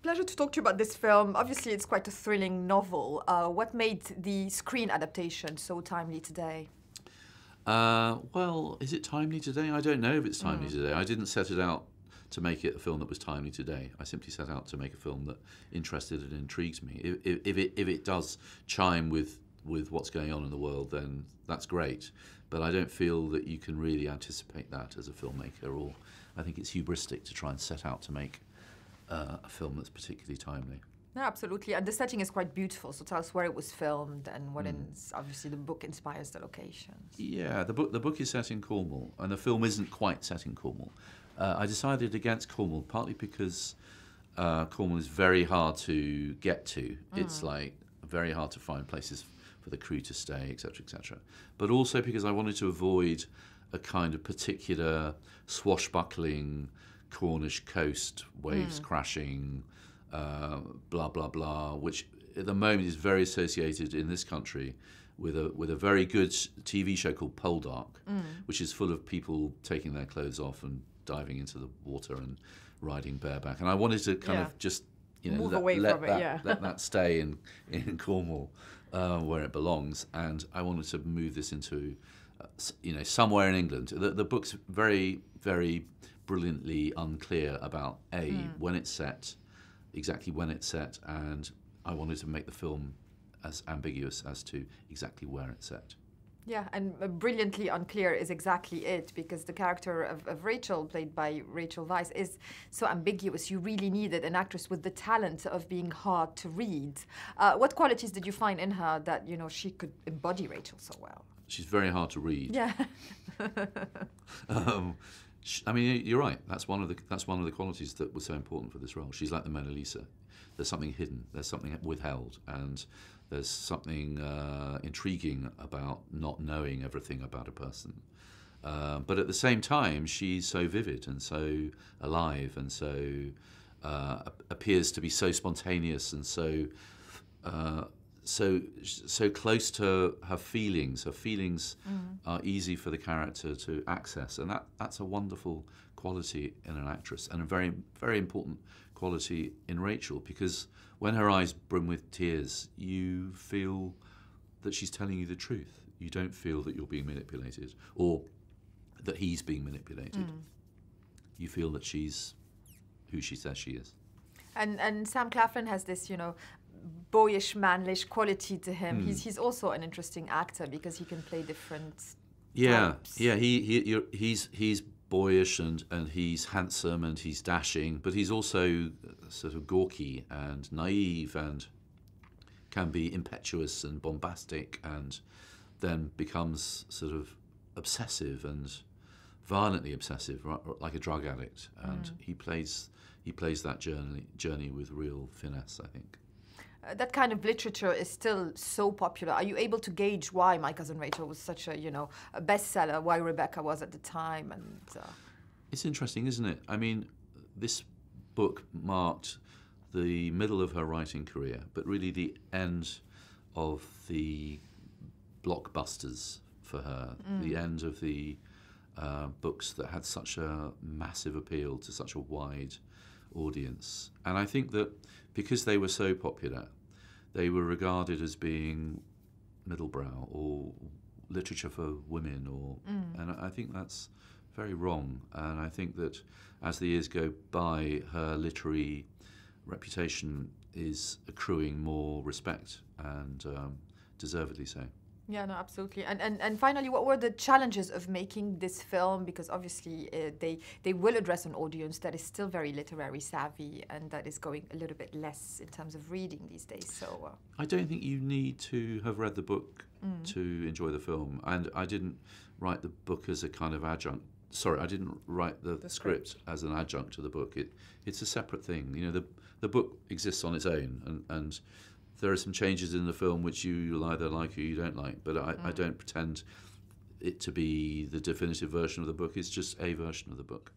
pleasure to talk to you about this film. Obviously, it's quite a thrilling novel. What made the screen adaptation so timely today? Well, is it timely today? I don't know if it's timely today. I didn't set it out to make it a film that was timely today. I simply set out to make a film that interested and intrigues me. If it does chime with what's going on in the world, then that's great. But I don't feel that you can really anticipate that as a filmmaker, or I think it's hubristic to try and set out to make a film that's particularly timely. No, absolutely. And the setting is quite beautiful, so tell us where it was filmed and what is, obviously the book inspires the locations. Yeah, the book is set in Cornwall, and the film isn't quite set in Cornwall. I decided against Cornwall partly because Cornwall is very hard to get to. It's like very hard to find places for the crew to stay, etc., etc. But also because I wanted to avoid a kind of particular swashbuckling Cornish coast, waves crashing, blah blah blah, which at the moment is very associated in this country with a very good TV show called Poldark, which is full of people taking their clothes off and diving into the water and riding bareback. And I wanted to kind of just move away from it, let that stay in Cornwall where it belongs. And I wanted to move this into somewhere in England. The book's very very brilliantly unclear about when it's set, exactly when it's set, and I wanted to make the film as ambiguous as to exactly where it's set. Yeah, and brilliantly unclear is exactly it, because the character of Rachel, played by Rachel Weisz, is so ambiguous. You really needed an actress with the talent of being hard to read. What qualities did you find in her that, she could embody Rachel so well? She's very hard to read. Yeah. I mean, you're right. That's one of the qualities that was so important for this role. She's like the Mona Lisa. There's something hidden. There's something withheld, and there's something intriguing about not knowing everything about a person. But at the same time, she's so vivid and so alive, and so appears to be so spontaneous and so close to her feelings. Her feelings are easy for the character to access, and that's a wonderful quality in an actress, and a very, very important quality in Rachel, because when her eyes brim with tears, you feel that she's telling you the truth. You don't feel that you're being manipulated or that he's being manipulated. You feel that she's who she says she is. And Sam Claflin has this, boyish, manlish quality to him. He's also an interesting actor because he can play different types. Yeah. He's boyish and he's handsome and he's dashing, but he's also sort of gawky and naive and can be impetuous and bombastic, and then becomes sort of obsessive and violently obsessive, like a drug addict. And he plays that journey with real finesse, I think. That kind of literature is still so popular. Are you able to gauge why My Cousin Rachel was such a bestseller, why Rebecca was at the time? And it's interesting, isn't it? I mean, this book marked the middle of her writing career, but really the end of the blockbusters for her, the end of the books that had such a massive appeal to such a wide audience. And I think that because they were so popular, they were regarded as being middlebrow or literature for women, and I think that's very wrong. And I think that as the years go by, her literary reputation is accruing more respect, and deservedly so. Yeah, no, absolutely. And finally, what were the challenges of making this film? Because obviously they will address an audience that is still very literary savvy and that is going a little bit less in terms of reading these days. So I don't think you need to have read the book to enjoy the film. And I didn't write the book as a kind of adjunct. Sorry, I didn't write the script as an adjunct to the book. It's a separate thing. The book exists on its own, and there are some changes in the film which you'll either like or you don't like, but I don't pretend it to be the definitive version of the book. It's just a version of the book.